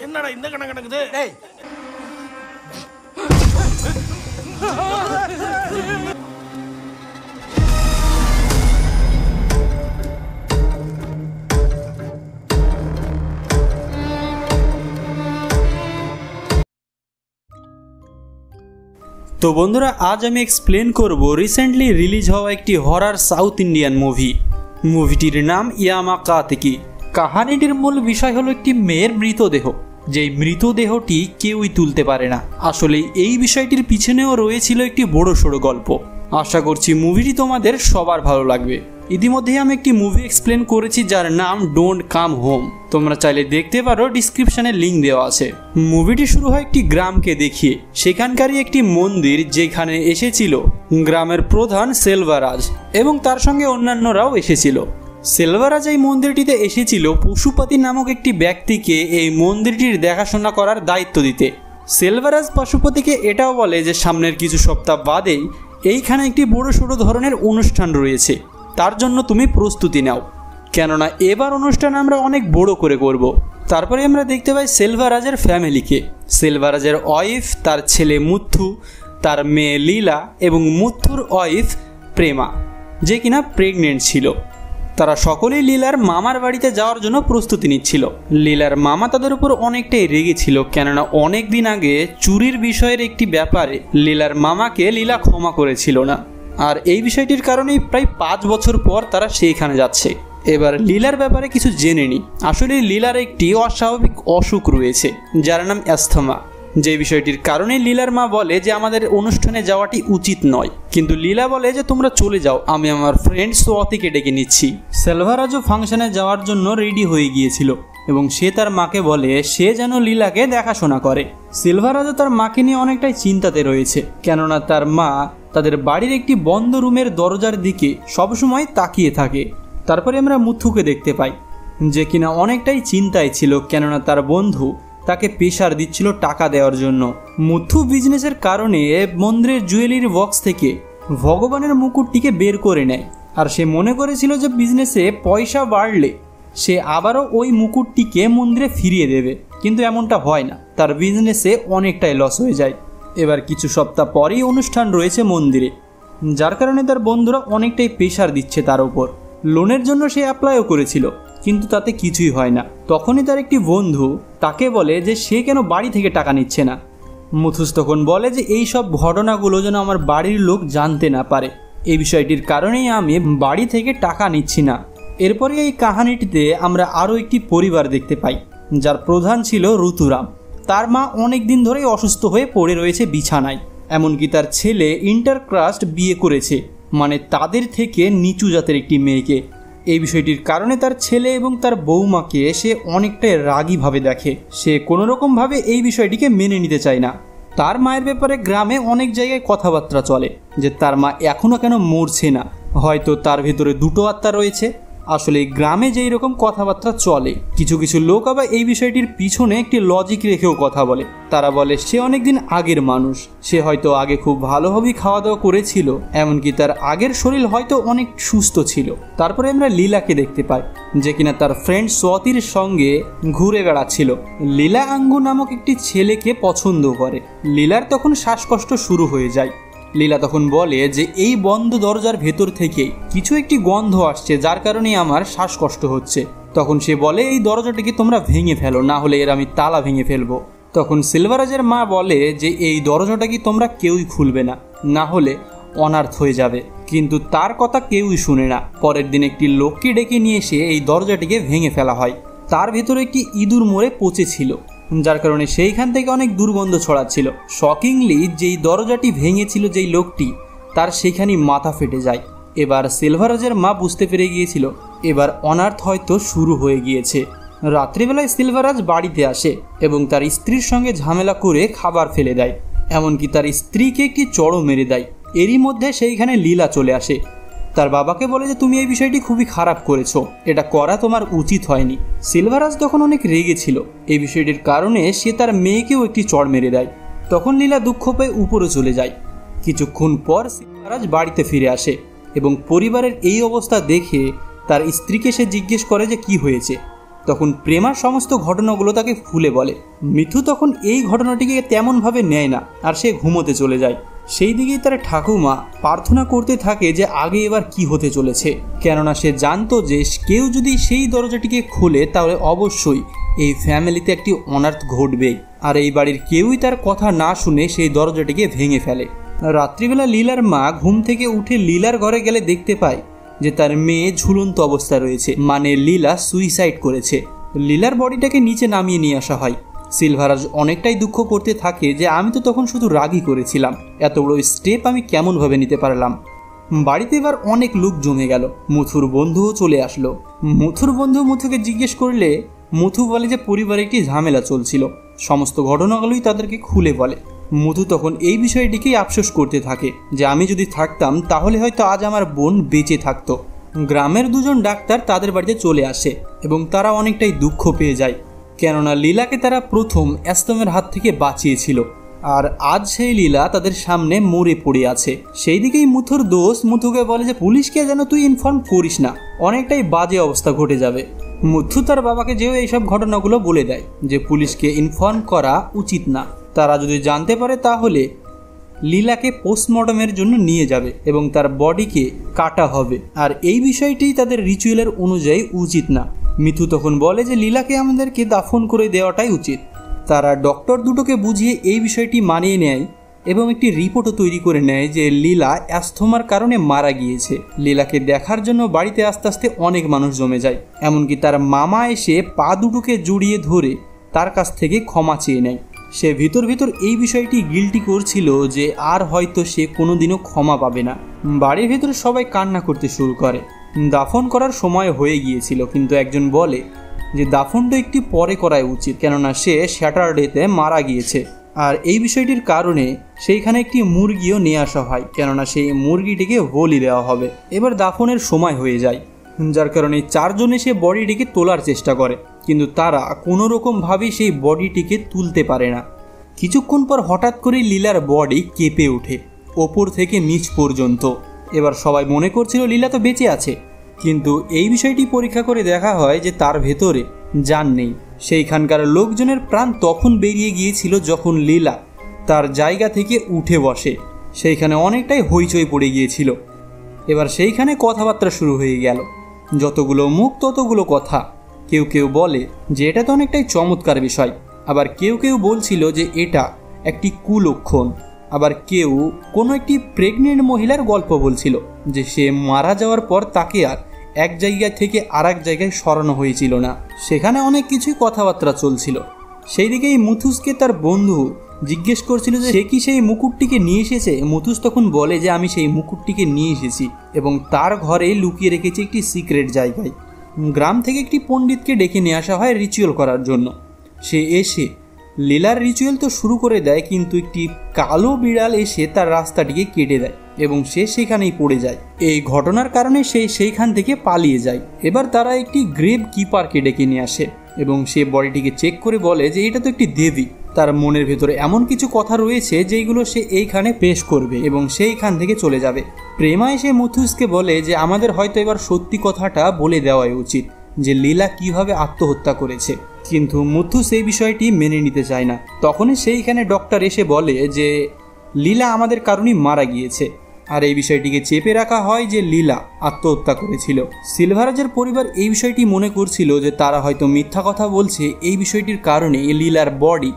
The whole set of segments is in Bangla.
என்னடா இந்த கணக்கு நடக்குது? তো বন্ধুরা, আজ আমি এক্সপ্লেন করব রিসেন্টলি রিলিজ হওয়া একটি হরার সাউথ ইন্ডিয়ান মুভি। মুভিটির নাম ইয়ামাকাতেকি। কাহিনীটির মূল বিষয় হলো একটি মেয়ের মৃতদেহ, যেই মৃতদেহটি কেউই তুলতে পারে না। আসলে এই বিষয়টির পিছনেও রয়েছিল একটি বড়সড় গল্প। আশা করছি মুভিটি তোমাদের সবার ভালো লাগবে। ইতিমধ্যেই আমি একটি মুভি এক্সপ্লেন করেছি যার নাম ডোন্ট কাম হোম, তোমরা চাইলে দেখতে পারো, ডিসক্রিপশনে লিঙ্ক দেওয়া আছে। মুভিটি শুরু হয় একটি গ্রামকে দেখিয়ে, সেখানকারই একটি মন্দির যেখানে এসেছিল গ্রামের প্রধান সেলভারাজ এবং তার সঙ্গে অন্যান্যরাও এসেছিল। সেলভারাজ এই মন্দিরটিতে এসেছিল পশুপতি নামক একটি ব্যক্তিকে এই মন্দিরটির দেখাশোনা করার দায়িত্ব দিতে। সেলভারাজ পশুপতিকে এটাও বলে যে সামনের কিছু সপ্তাহ বাদেই এইখানে একটি বড়সড় ধরনের অনুষ্ঠান রয়েছে, তার জন্য তুমি প্রস্তুতি নাও, কেননা এবার অনুষ্ঠান আমরা অনেক বড় করে করব। তারপরে আমরা দেখতে পাই সেলভারাজের ফ্যামিলিকে। সেলভারাজের ওয়াইফ, তার ছেলে মুথু, তার মেয়ে লীলা এবং মুথুর ওয়াইফ প্রেমা, যে কিনা প্রেগনেন্ট ছিল। তারা সকলেই লীলার মামার বাড়িতে যাওয়ার জন্য প্রস্তুতি নিচ্ছিল। লীলার মামা তাদের উপর অনেকটাই রেগেছিল, কেননা অনেক দিন আগে চুরির বিষয়ের একটি ব্যাপারে লীলার মামাকে লীলা ক্ষমা করেছিল না, আর এই বিষয়টির কারণেই প্রায় 5 বছর পর তারা সেইখানে যাচ্ছে। এবার লীলার ব্যাপারে কিছু জেনে নিই। আসলে লীলার একটি অস্বাভাবিক অসুখ রয়েছে যার নাম অ্যাস্থমা, যে বিষয়টির কারণে লীলার মা বলে যে আমাদের অনুষ্ঠানে যাওয়াটি উচিত নয়, কিন্তু লীলা বলে যে তোমরা চলে যাও, আমি আমার ফ্রেন্ড সোয়াতিকে ডেকে নিচ্ছি। সেলভারাজও ফাংশনে যাওয়ার জন্য রেডি হয়ে গিয়েছিল এবং সে তার মাকে বলে সে যেন লীলাকে দেখাশোনা করে। সেলভারাজও তার মাকে নিয়ে অনেকটাই চিন্তাতে রয়েছে, কেননা তার মা তাদের বাড়ির একটি বন্ধ রুমের দরজার দিকে সবসময় তাকিয়ে থাকে। তারপরে আমরা মুথুকে দেখতে পাই, যে কিনা অনেকটাই চিন্তায় ছিল, কেননা তার বন্ধু তাকে প্রেশার দিচ্ছিল টাকা দেওয়ার জন্য। মুথু বিজনেসের কারণে মন্দিরের জুয়েলারি বক্স থেকে ভগবানের মুকুটটিকে বের করে নেয়, আর সে মনে করেছিল যে বিজনেসে পয়সা বাড়লে সে আবারও ওই মুকুটটিকে মন্দিরে ফিরিয়ে দেবে, কিন্তু এমনটা হয় না, তার বিজনেসে অনেকটাই লস হয়ে যায়। এবার কিছু সপ্তাহ পরেই অনুষ্ঠান রয়েছে মন্দিরে, যার কারণে তার বন্ধুরা অনেকটাই প্রেশার দিচ্ছে তার উপর। লোনের জন্য সে অ্যাপ্লাইও করেছিল, কিন্তু তাতে কিছুই হয় না। তখনই তার একটি বন্ধু তাকে বলে যে সে কেন বাড়ি থেকে টাকা নিচ্ছে না। মুথুস তখন বলে যে এই সব ঘটনাগুলো যেন আমার বাড়ির লোক জানতে না পারে, এই বিষয়টির কারণেই আমি বাড়ি থেকে টাকা নিচ্ছি না। এরপরে এই কাহিনীটিতে আমরা আরও একটি পরিবার দেখতে পাই, যার প্রধান ছিল ঋতুরাম। তার মা অনেক দিন ধরেই অসুস্থ হয়ে পড়ে রয়েছে বিছানায়, এমনকি তার ছেলে ইন্টারকাস্ট বিয়ে করেছে, মানে তাদের থেকে নিচু জাতের একটি মেয়েকে। এই বিষয়টির কারণে তার ছেলে এবং তার বৌমাকে সে অনেকটাই রাগীভাবে দেখে। সে কোনোরকমভাবে এই বিষয়টিকে মেনে নিতে চায় না। তার মায়ের ব্যাপারে গ্রামে অনেক জায়গায় কথাবার্তা চলে যে তার মা এখনও কেন মরছে না, হয়তো তার ভেতরে দুটো আত্মা রয়েছে। আসলে গ্রামে যেই রকম কথাবার্তা চলে, কিছু কিছু লোক আবার এই বিষয়টির পিছনে একটি লজিক রেখেও কথা বলে। তারা বলে সে অনেকদিন আগের মানুষ, সে হয়তো আগে খুব ভালোভাবেই খাওয়া দাওয়া করেছিল, এমনকি তার আগের শরীর হয়তো অনেক সুস্থ ছিল। তারপরে আমরা লীলাকে দেখতে পাই, যে কিনা তার ফ্রেন্ড সোয়াতির সঙ্গে ঘুরে বেড়াচ্ছিল। লীলা আঙ্গু নামক একটি ছেলেকে পছন্দ করে। লীলার তখন শ্বাসকষ্ট শুরু হয়ে যায়। লীলা তখন বলে যে এই বন্ধ দরজার ভেতর থেকে কিছু একটি গন্ধ আসছে, যার কারণে আমার শ্বাসকষ্ট হচ্ছে। তখন সে বলে এই দরজাটিকে তোমরা ভেঙে ফেলো, না হলে এর আমি তালা ভেঙে ফেলবো। তখন সেলভারাজের মা বলে যে এই দরজাটা কি তোমরা কেউই খুলবে না, না হলে অনার্থ হয়ে যাবে, কিন্তু তার কথা কেউই শুনে না। পরের দিন একটি লোককে ডেকে নিয়ে এসে এই দরজাটিকে ভেঙে ফেলা হয়। তার ভেতরে একটি ইঁদুর মরে পচেছিল, যার কারণে সেইখান থেকে অনেক দুর্গন্ধ ছড়াচ্ছিল। শকিংলি যেই দরজাটি ভেঙেছিল যেই লোকটি, তার সেখানেই মাথা ফেটে যায়। এবার সেলভারাজের মা বুঝতে পেরে গিয়েছিল এবার অনার্থ হয়তো শুরু হয়ে গিয়েছে। রাত্রিবেলায় সেলভারাজ বাড়িতে আসে এবং তার স্ত্রীর সঙ্গে ঝামেলা করে খাবার ফেলে দেয়, এমনকি তার স্ত্রীকে একটি চড়ও মেরে দেয়। এরই মধ্যে সেইখানে লীলা চলে আসে। তার বাবাকে বলে যে তুমি এই বিষয়টি খুবই খারাপ করেছো, এটা করা তোমার উচিত হয়নি। সেলভারাজ তখন অনেক রেগেছিল এই বিষয়টির কারণে, সে তার মেয়েকেও একটি চড় মেরে দেয়। তখন লীলা দুঃখ পেয়ে উপরে চলে যায়। কিছুক্ষণ পর সেলভারাজ বাড়িতে ফিরে আসে এবং পরিবারের এই অবস্থা দেখে তার স্ত্রীকে সে জিজ্ঞেস করে যে কি হয়েছে। তখন প্রেমার সমস্ত ঘটনাগুলো তাকে খুলে বলে। মিথু তখন এই ঘটনাটিকে তেমনভাবে নেয় না, আর সে ঘুমোতে চলে যায়। সেই দিকেই তার ঠাকুমা প্রার্থনা করতে থাকে যে আগে এবার কি হতে চলেছে, কেননা সে জানতো যে কেউ যদি সেই দরজাটিকে খোলে তাহলে অবশ্যই এই ফ্যামিলিতে একটি অনার্থ ঘটবেই, আর এই বাড়ির কেউই তার কথা না শুনে সেই দরজাটিকে ভেঙে ফেলে। রাত্রিবেলা লীলার মা ঘুম থেকে উঠে লীলার ঘরে গেলে দেখতে পায় যে তার মেয়ে ঝুলন্ত অবস্থায় রয়েছে, মানে লীলা সুইসাইড করেছে। লীলার বডিটাকে নিচে নামিয়ে নিয়ে আসা হয়। সিলভারাজ অনেকটাই দুঃখ করতে থাকে যে আমি তো তখন শুধু রাগই করেছিলাম, এত বড় স্টেপ আমি কেমনভাবে নিতে পারলাম। বাড়িতে এবার অনেক লোক জমে গেল। মুথুর বন্ধুও চলে আসলো। মুথুর বন্ধু মুথুকে জিজ্ঞেস করলে মুথু বলে যে পরিবারে একটি ঝামেলা চলছিল, সমস্ত ঘটনাগুলোই তাদেরকে খুলে বলে। মুথু তখন এই বিষয়টিকেই আফসোস করতে থাকে যে আমি যদি থাকতাম তাহলে হয়তো আজ আমার বোন বেঁচে থাকতো। গ্রামের দুজন ডাক্তার তাদের বাড়িতে চলে আসে এবং তারা অনেকটাই দুঃখ পেয়ে যায়, কেননা লীলাকে তারা প্রথম অ্যাস্তমের হাত থেকে বাঁচিয়েছিল, আর আজ সেই লীলা তাদের সামনে মরে পড়ে আছে। সেই দিকেই মুথুর দোস্ত মুথুকে বলে যে পুলিশকে যেন তুই ইনফর্ম করিস না, অনেকটাই বাজে অবস্থা ঘটে যাবে। মুথু তার বাবাকে যেও এইসব ঘটনাগুলো বলে দেয় যে পুলিশকে ইনফর্ম করা উচিত না, তারা যদি জানতে পারে তাহলে লীলাকে পোস্টমর্টমের জন্য নিয়ে যাবে এবং তার বডিকে কাটা হবে, আর এই বিষয়টি তাদের রিচুয়ালের অনুযায়ী উচিত না। মিথু তখন বলে যে লীলাকে আমাদেরকে দাফন করে দেওয়াটাই উচিত। তারা ডক্টর দুটোকে বুঝিয়ে এই বিষয়টি মানিয়ে নেয় এবং একটি রিপোর্টও তৈরি করে নেয় যে লীলা অ্যাস্থমার কারণে মারা গিয়েছে। লীলাকে দেখার জন্য বাড়িতে আস্তে আস্তে অনেক মানুষ জমে যায়, এমনকি তার মামা এসে পা দুটোকে জড়িয়ে ধরে তার কাছ থেকে ক্ষমা চেয়ে নেয়। সে ভিতর ভিতর এই বিষয়টি গিল্টি করছিল যে আর হয়তো সে কোনোদিনও ক্ষমা পাবে না। বাড়ির ভিতরে সবাই কান্না করতে শুরু করে। দাফন করার সময় হয়ে গিয়েছিল, কিন্তু একজন বলে যে দাফনটা একটি পরে করাই উচিত, কেননা সে স্যাটারডেতে মারা গিয়েছে। আর এই বিষয়টির কারণে সেইখানে একটি মুরগিও নিয়ে আসা হয়, কেননা সেই মুরগিটিকে বলি দেওয়া হবে। এবার দাফনের সময় হয়ে যায়, যার কারণে চারজনে সে বডিটিকে তোলার চেষ্টা করে, কিন্তু তারা কোনো রকমভাবেই সেই বডিটিকে তুলতে পারে না। কিছুক্ষণ পর হঠাৎ করে লীলার বডি কেঁপে ওঠে ওপর থেকে নিচ পর্যন্ত। এবার সবাই মনে করছিল লীলা তো বেঁচে আছে, কিন্তু এই বিষয়টি পরীক্ষা করে দেখা হয় যে তার ভেতরে জান নেই। সেইখানকার লোকজনের প্রাণ তখন বেরিয়ে গিয়েছিল যখন লীলা তার জায়গা থেকে উঠে বসে। সেইখানে অনেকটাই হইচই পড়ে গিয়েছিল। এবার সেইখানে কথাবার্তা শুরু হয়ে গেল, যতগুলো মুখ ততগুলো কথা। কেউ কেউ বলে যে এটা তো অনেকটাই চমৎকার বিষয়, আবার কেউ কেউ বলছিল যে এটা একটি কুলক্ষণ, আবার কেউ কোনো একটি প্রেগনেন্ট মহিলার গল্প বলছিল যে সে মারা যাওয়ার পর তাকে আর এক জায়গা থেকে আর এক জায়গায় সরানো হয়েছিল না। সেখানে অনেক কিছুই কথাবার্তা চলছিল। সেই দিকেই মুথুসকে তার বন্ধু জিজ্ঞেস করছিল যে সে কি সেই মুকুটটিকে নিয়ে এসেছে। মুথুস তখন বলে যে আমি সেই মুকুটটিকে নিয়ে এসেছি এবং তার ঘরে লুকিয়ে রেখেছি একটি সিক্রেট জায়গায়। গ্রাম থেকে একটি পণ্ডিতকে ডেকে নিয়ে আসা হয় রিচুয়াল করার জন্য। সে এসে লীলার রিচুয়াল তো শুরু করে দেয়, কিন্তু একটি কালো বিড়াল এসে তার রাস্তাটিকে কেটে দেয় এবং সে সেখানেই পড়ে যায়। এই ঘটনার কারণে সে সেইখান থেকে পালিয়ে যায়। এবার তারা একটি গ্রেভ কিপারকে ডেকে নিয়ে আসে এবং সে বডিটিকে চেক করে বলে যে এটা তো একটি দেবী। তার মনের ভেতরে এমন কিছু কথা রয়েছে যেগুলো সে এইখানে পেশ করবে এবং সেইখান থেকে চলে যাবে। প্রেমা এসে মুথুসকে বলে যে আমাদের হয়তো এবার সত্যি কথাটা বলে দেওয়াই উচিত যে লীলা কিভাবে আত্মহত্যা করেছে, কিন্তু মুথু সেই বিষয়টি মেনে নিতে চায় না। তখনই সেইখানে ডক্টর এসে বলে যে লীলা আমাদের কারণেই মারা গিয়েছে, আর এই বিষয়টিকে চেপে রাখা হয় যে লীলা আত্মহত্যা করেছিল। সিলভারাজের পরিবার এই বিষয়টি মনে করছিল যে তারা হয়তো মিথ্যা কথা বলছে, এই বিষয়টির কারণে লীলার বডি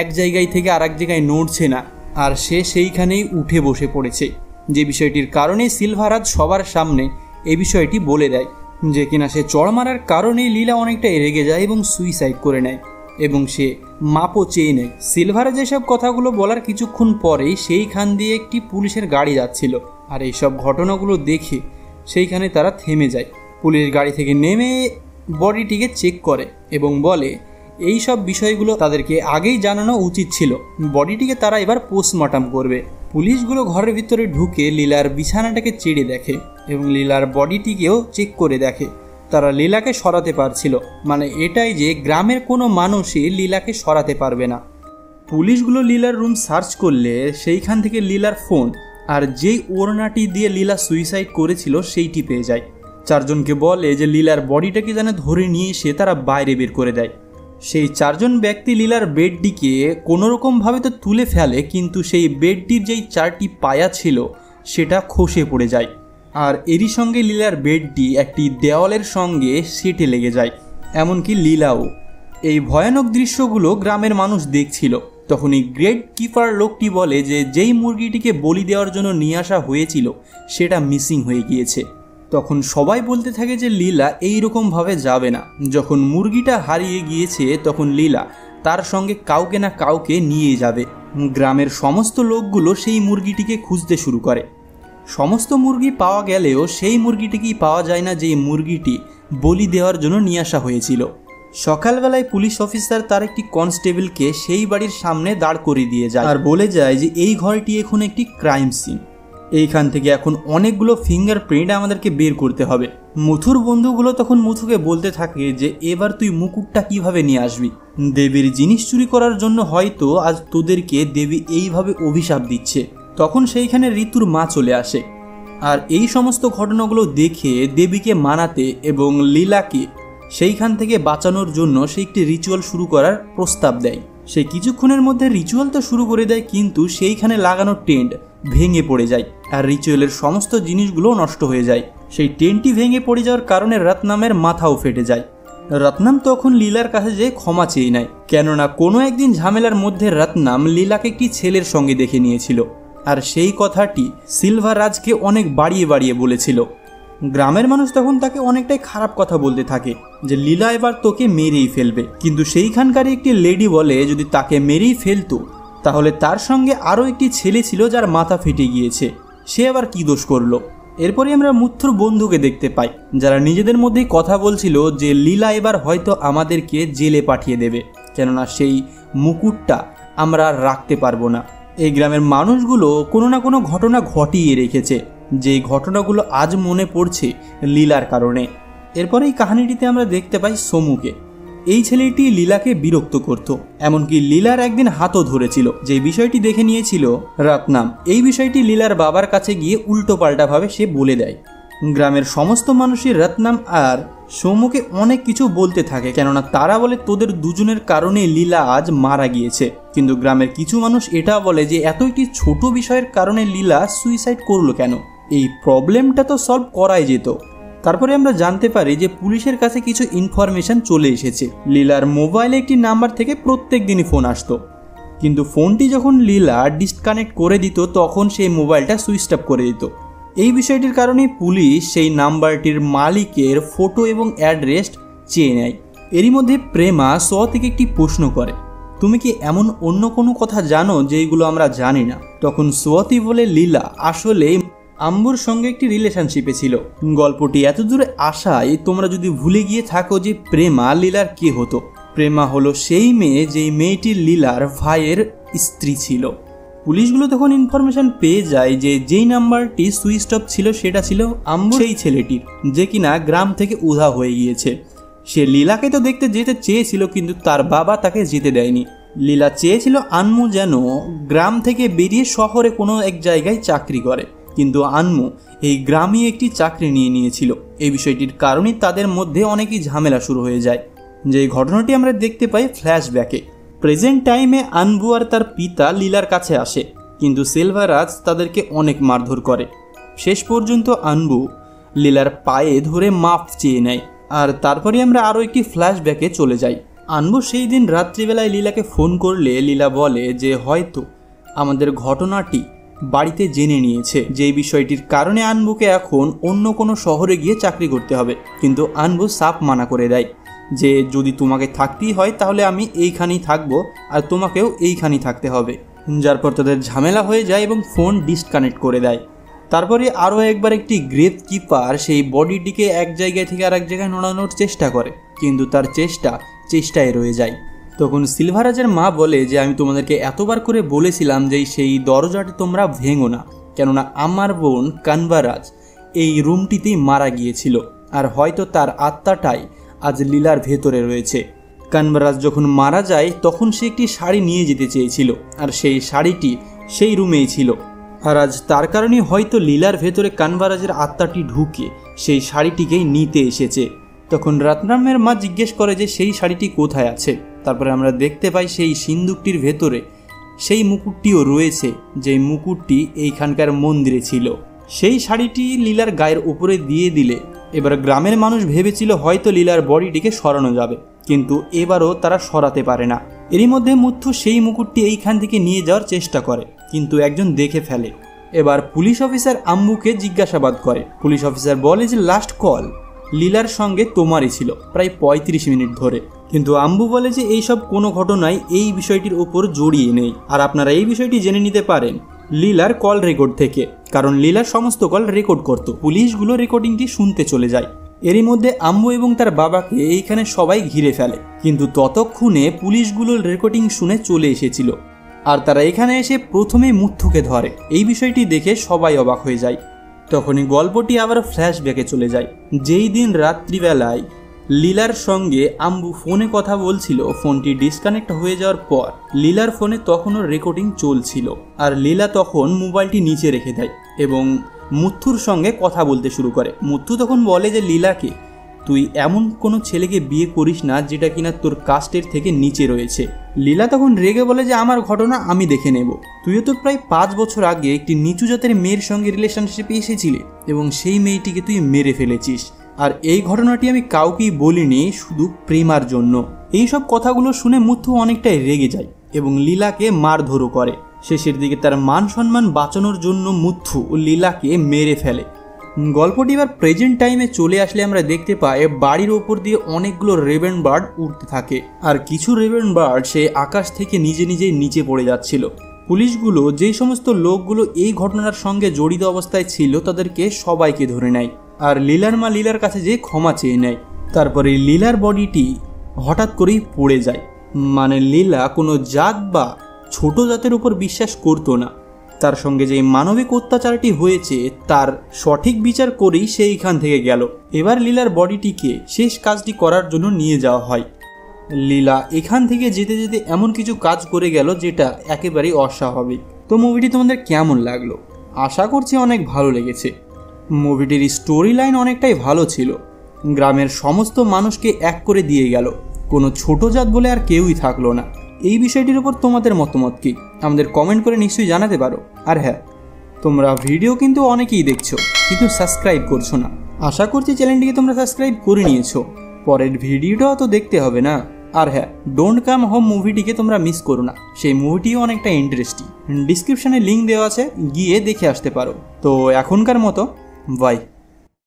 এক জায়গায় থেকে আর এক জায়গায় নড়ছে না, আর সে সেইখানেই উঠে বসে পড়েছে। যে বিষয়টির কারণে সিলভারাজ সবার সামনে এই বিষয়টি বলে দেয় যে কিনা সে চড় মারার কারণেই লীলা অনেকটা রেগে যায় এবং সুইসাইড করে নেয় এবং সে মাপও চেয়ে নেয়। সিলভারাজ এসব কথাগুলো বলার কিছুক্ষণ পরেই সেইখান দিয়ে একটি পুলিশের গাড়ি যাচ্ছিল, আর এইসব ঘটনাগুলো দেখে সেইখানে তারা থেমে যায়। পুলিশ গাড়ি থেকে নেমে বডিটিকে চেক করে এবং বলে এই সব বিষয়গুলো তাদেরকে আগেই জানানো উচিত ছিল। বডিটিকে তারা এবার পোস্টমর্টম করবে। পুলিশগুলো ঘরের ভিতরে ঢুকে লীলার বিছানাটাকে চেড়ে দেখে এবং লীলার বডিটিকেও চেক করে দেখে। তারা লীলাকে সরাতে পারছিল, মানে এটাই যে গ্রামের কোনো মানুষই লীলাকে সরাতে পারবে না। পুলিশগুলো লীলার রুম সার্চ করলে সেইখান থেকে লীলার ফোন আর যেই ওড়নাটি দিয়ে লীলা সুইসাইড করেছিল সেইটি পেয়ে যায়। চারজনকে বলে যে লীলার বডিটাকে যেন ধরে নিয়ে এসে তারা বাইরে বের করে দেয়। সেই চারজন ব্যক্তি লীলার বেডটিকে কোনোরকমভাবে তো তুলে ফেলে, কিন্তু সেই বেডটির যেই 4টি পায়া ছিল সেটা খসে পড়ে যায়। আর এরই সঙ্গে লীলার বেডটি একটি দেওয়ালের সঙ্গে সেটে লেগে যায়, এমনকি লীলাও। এই ভয়ানক দৃশ্যগুলো গ্রামের মানুষ দেখছিল। তখন এই গ্রেট কিপার লোকটি বলে যে যেই মুরগিটিকে বলি দেওয়ার জন্য নিয়ে আসা হয়েছিল সেটা মিসিং হয়ে গিয়েছে। তখন সবাই বলতে থাকে যে লীলা এইরকমভাবে যাবে না। যখন মুরগিটা হারিয়ে গিয়েছে তখন লীলা তার সঙ্গে কাউকে না কাউকে নিয়ে যাবে। গ্রামের সমস্ত লোকগুলো সেই মুরগিটিকে খুঁজতে শুরু করে। সমস্ত মুরগি পাওয়া গেলেও সেই মুরগিটিকেই পাওয়া যায় না যেই মুরগিটি বলি দেওয়ার জন্য নিয়ে আসা হয়েছিল। সকালবেলায় পুলিশ অফিসার তার একটি কনস্টেবলকে সেই বাড়ির সামনে দাঁড় করিয়ে দিয়ে যায় আর বলে যায় যে এই ঘরটি এখন একটি ক্রাইম সিন। এইখান থেকে এখন অনেকগুলো ফিঙ্গারপ্রিন্ট আমাদেরকে বের করতে হবে। মুথুর বন্ধুগুলো তখন মুথুকে বলতে থাকে যে এবার তুই মুকুটটা কিভাবে নিয়ে আসবি। দেবীর জিনিস চুরি করার জন্য হয়তো আজ তোদেরকে দেবী এইভাবে অভিশাপ দিচ্ছে। তখন সেইখানে ঋতুর মা চলে আসে আর এই সমস্ত ঘটনাগুলো দেখে দেবীকে মানাতে এবং লীলাকে সেইখান থেকে বাঁচানোর জন্য সে একটি রিচুয়াল শুরু করার প্রস্তাব দেয়। সে কিছুক্ষণের মধ্যে রিচুয়াল তো শুরু করে দেয়, কিন্তু সেইখানে লাগানো টেন্ট ভেঙে পড়ে যায় আর রিচুয়ালের সমস্ত জিনিসগুলো নষ্ট হয়ে যায়। সেই টেন্টটি ভেঙে পড়ে যাওয়ার কারণে রত্নামের মাথাও ফেটে যায়। রত্নাম তখন লীলার কাছে যেয়ে ক্ষমা চেয়ে নেয়, কেননা কোনো একদিন ঝামেলার মধ্যে রত্নাম লীলাকে একটি ছেলের সঙ্গে দেখে নিয়েছিল আর সেই কথাটি সিলভারাজকে অনেক বাড়িয়ে বাড়িয়ে বলেছিল। গ্রামের মানুষ তখন তাকে অনেকটাই খারাপ কথা বলতে থাকে যে লীলা এবার তোকে মেরেই ফেলবে, কিন্তু সেইখানকার একটি লেডি বলে যদি তাকে মেরেই ফেলতো তাহলে তার সঙ্গে আরও একটি ছেলে ছিল যার মাথা ফেটে গিয়েছে, সে আবার কি দোষ করলো। এরপরে আমরা মুথুর বন্ধুকে দেখতে পাই যারা নিজেদের মধ্যেই কথা বলছিল যে লীলা এবার হয়তো আমাদেরকে জেলে পাঠিয়ে দেবে, কেননা সেই মুকুটটা আমরা আর রাখতে পারবো না। এই গ্রামের মানুষগুলো কোনো না কোনো ঘটনা ঘটিয়ে রেখেছে, যে ঘটনাগুলো আজ মনে পড়ছে লীলার কারণে। এরপরে এই কাহিনীটিতে আমরা দেখতে পাই সমুকে। এই ছেলেটি লীলাকে বিরক্ত করত, এমনকি লীলার একদিন হাতও ধরেছিল। যে বিষয়টি দেখে নিয়েছিল রত্নাম, এই বিষয়টি লীলার বাবার কাছে গিয়ে উল্টো পাল্টাভাবে সে বলে দেয়। গ্রামের সমস্ত মানুষই রত্নাম আর সমুকে অনেক কিছু বলতে থাকে, কেননা তারা বলে তোদের দুজনের কারণে লীলা আজ মারা গিয়েছে। কিন্তু গ্রামের কিছু মানুষ এটা বলে যে এত একটি ছোট বিষয়ের কারণে লীলা সুইসাইড করলো কেন, এই প্রবলেমটা তো সলভ করাই যেত। তারপরে আমরা জানতে পারি যে পুলিশের কাছে কিছু ইনফরমেশন চলে এসেছে। লীলার মোবাইলে একটি নাম্বার থেকে প্রত্যেক দিনই ফোন আসতো, কিন্তু ফোনটি যখন লীলা ডিসকানেক্ট করে দিত তখন সেই মোবাইলটা সুইচ অফ করে দিত। এই বিষয়টির কারণে পুলিশ সেই নাম্বারটির মালিকের ফটো এবং অ্যাড্রেস চেয়ে নেয়। এরই মধ্যে প্রেমা থেকে একটি প্রশ্ন করে, তুমি কি এমন অন্য কোনো কথা জানো যেইগুলো আমরা জানি না? তখন সোয়াতি বলে লীলা আসলে আম্বুর সঙ্গে একটি রিলেশনশিপে ছিল। গল্পটি এত দূরে আসায় তোমরা যদি ভুলে গিয়ে থাকো যে প্রেমা লীলার কে হতো। প্রেমা হলো সেই মেয়ে যেই মেয়েটি লীলার ভাইয়ের স্ত্রী ছিল। পুলিশগুলো তখন ইনফরমেশন পেয়ে যায় যে যেই নাম্বারটি সুইচ অফ ছিল সেটা ছিল আম্বুর সেই ছেলেটির, যে কিনা গ্রাম থেকে উধাও হয়ে গিয়েছে। সে লীলাকে তো দেখতে যেতে চেয়েছিল, কিন্তু তার বাবা তাকে যেতে দেয়নি। লীলা চেয়েছিল আনমু যেন গ্রাম থেকে বেরিয়ে শহরে কোনো এক জায়গায় চাকরি করে, কিন্তু আনমু এই গ্রামে একটি চাকরি নিয়ে নিয়েছিল। এই বিষয়টির কারণেই তাদের মধ্যে অনেকই ঝামেলা শুরু হয়ে যায়। যে ঘটনাটি আমরা দেখতে পাই ফ্ল্যাশব্যাকে। প্রেজেন্ট টাইমে আনবু আর তার পিতা লীলার কাছে আসে, কিন্তু সিলভারাজ তাদেরকে অনেক মারধর করে। শেষ পর্যন্ত আনবু লীলার পায়ে ধরে মাফ চেয়ে নেয়। আর তারপরে আমরা আরও একটি ফ্ল্যাশব্যাকে চলে যাই। আনবু সেই দিন রাত্রিবেলায় লীলাকে ফোন করলে লীলা বলে যে হয়তো আমাদের ঘটনাটি বাড়িতে জেনে নিয়েছে, যেই বিষয়টির কারণে আনবুকে এখন অন্য কোনো শহরে গিয়ে চাকরি করতে হবে। কিন্তু আনবু সাফ মানা করে দেয় যে যদি তোমাকে থাকতেই হয় তাহলে আমি এইখানেই থাকবো আর তোমাকেও এইখানেই থাকতে হবে। যার পর তাদের ঝামেলা হয়ে যায় এবং ফোন ডিসকানেক্ট করে দেয়। তারপরে আরও একবার একটি গ্রেভ কিপার সেই বডিটিকে এক জায়গা থেকে আর এক জায়গায় নড়ানোর চেষ্টা করে, কিন্তু তার চেষ্টায় রয়ে যায়। তখন সিলভারাজের মা বলে যে আমি তোমাদেরকে এতবার করে বলেছিলাম যে সেই দরজাটি তোমরা ভেঙো না, কেননা আমার বোন কানভারাজ এই রুমটিতেই মারা গিয়েছিল আর হয়তো তার আত্মাটাই আজ লীলার ভেতরে রয়েছে। কানভারাজ যখন মারা যায় তখন সে একটি শাড়ি নিয়ে যেতে চেয়েছিল আর সেই শাড়িটি সেই রুমেই ছিল। আর আজ তার কারণে হয়তো লীলার ভেতরে কানভারাজের আত্মাটি ঢুকে সেই শাড়িটিকেই নিতে এসেছে। তখন রত্নামের মা জিজ্ঞেস করে যে সেই শাড়িটি কোথায় আছে। তারপরে আমরা দেখতে পাই সেই সিন্দুকটির ভেতরে সেই মুকুটটিও রয়েছে, যেই মুকুটটি এইখানকার মন্দিরে ছিল। সেই শাড়িটি লীলার গায়ের উপরে দিয়ে দিলে এবার গ্রামের মানুষ ভেবেছিল হয়তো লীলার বডিটিকে সরানো যাবে, কিন্তু এবারও তারা সরাতে পারে না। এরই মধ্যে মুথু সেই মুকুটটি এইখান থেকে নিয়ে যাওয়ার চেষ্টা করে, কিন্তু একজন দেখে ফেলে। এবার পুলিশ অফিসার আম্বুকে জিজ্ঞাসাবাদ করে। পুলিশ অফিসার বলে যে লাস্ট কল লীলার সঙ্গে তোমারই ছিল প্রায় 35 মিনিট ধরে, কিন্তু আম্বু বলে যে এইসব কোনো ঘটনাই এই বিষয়টির উপর জড়িয়ে নেই। আর আপনারা এই বিষয়টি জেনে নিতে পারেন লীলার কল রেকর্ড থেকে, কারণ লীলার সমস্ত কল রেকর্ড করত। পুলিশগুলো রেকর্ডিংটি শুনতে চলে যায়। এরই মধ্যে আম্বু এবং তার বাবাকে এইখানে সবাই ঘিরে ফেলে, কিন্তু ততক্ষণে পুলিশগুলোর রেকর্ডিং শুনে চলে এসেছিল। আর তারা এখানে এসে প্রথমে মুথুকে ধরে। এই বিষয়টি দেখে সবাই অবাক হয়ে যায়। তখনই গল্পটি আবার ফ্ল্যাশব্যাকে চলে যায়। যেই দিন রাত্রিবেলায় লীলার সঙ্গে আম্বু ফোনে কথা বলছিল, ফোনটি ডিসকানেক্ট হয়ে যাওয়ার পর লীলার ফোনে তখনও রেকর্ডিং চলছিল। আর লীলা তখন মোবাইলটি নিচে রেখে দেয় এবং মুথুর সঙ্গে কথা বলতে শুরু করে। মুথু তখন বলে যে লীলাকে, তুই এমন কোনো ছেলেকে বিয়ে করিস না যেটা কিনা তোর কাস্টের থেকে নিচে রয়েছে। লীলা তখন রেগে বলে যে আমার ঘটনা আমি দেখে নেব। তুইও তো প্রায় 5 বছর আগে একটি নিচু জাতের মেয়ের সঙ্গে রিলেশনশিপে এসেছিলি এবং সেই মেয়েটিকে তুই মেরে ফেলেছিস। আর এই ঘটনাটি আমি কাউকেই বলিনি, শুধু প্রেমার জন্য। এই সব কথাগুলো শুনে মুথু অনেকটাই রেগে যায় এবং লীলাকে মারধরও করে। শেষের দিকে তার মান সম্মান বাঁচানোর জন্য মুথু লীলাকে মেরে ফেলে। গল্পটি এবার প্রেজেন্ট টাইমে চলে আসলে আমরা দেখতে পাই বাড়ির ওপর দিয়ে অনেকগুলো রেভেন বার্ড উড়তে থাকে, আর কিছু রেভেন বার্ড সে আকাশ থেকে নিজে নিজেই নিচে পড়ে যাচ্ছিল। পুলিশগুলো যেই সমস্ত লোকগুলো এই ঘটনার সঙ্গে জড়িত অবস্থায় ছিল তাদেরকে সবাইকে ধরে নেয়, আর লীলার মা লীলার কাছে যে ক্ষমা চেয়ে নেয়। তারপরে লীলার বডিটি হঠাৎ করেই পড়ে যায়। মানে লীলা কোনো জাত বা ছোট জাতের উপর বিশ্বাস করতো না। তার সঙ্গে যে মানবিক অত্যাচারটি হয়েছে তার সঠিক বিচার করেই সেইখান থেকে গেল। এবার লীলার বডিটিকে শেষ কাজটি করার জন্য নিয়ে যাওয়া হয়। লীলা এখান থেকে যেতে যেতে এমন কিছু কাজ করে গেল যেটা একেবারেই অস্বাভাবিক। তো মুভিটি তোমাদের কেমন লাগলো? আশা করছি অনেক ভালো লেগেছে। মুভিটির স্টোরি লাইন অনেকটাই ভালো ছিল। গ্রামের সমস্ত মানুষকে এক করে দিয়ে গেল, কোনো ছোট জাত বলে আর কেউই থাকলো না। এই বিষয়টির উপর তোমাদের মতামত কি আমাদের কমেন্ট করে নিশ্চয়ই জানাতে পারো। আর হ্যাঁ, তোমরা ভিডিও কিন্তু অনেকেই দেখছো কিন্তু সাবস্ক্রাইব করছো না। আশা করছি চ্যানেলটিকে তোমরা সাবস্ক্রাইব করে নিয়েছো, পরের ভিডিওটাও তো দেখতে হবে না। আর হ্যাঁ, ডোন্ট কাম হোম মুভিটিকে তোমরা মিস করো না, সেই মুভিটিও অনেকটা ইন্টারেস্টিং। ডিসক্রিপশনে লিঙ্ক দেওয়া আছে, গিয়ে দেখে আসতে পারো। তো এখনকার মতো বাই।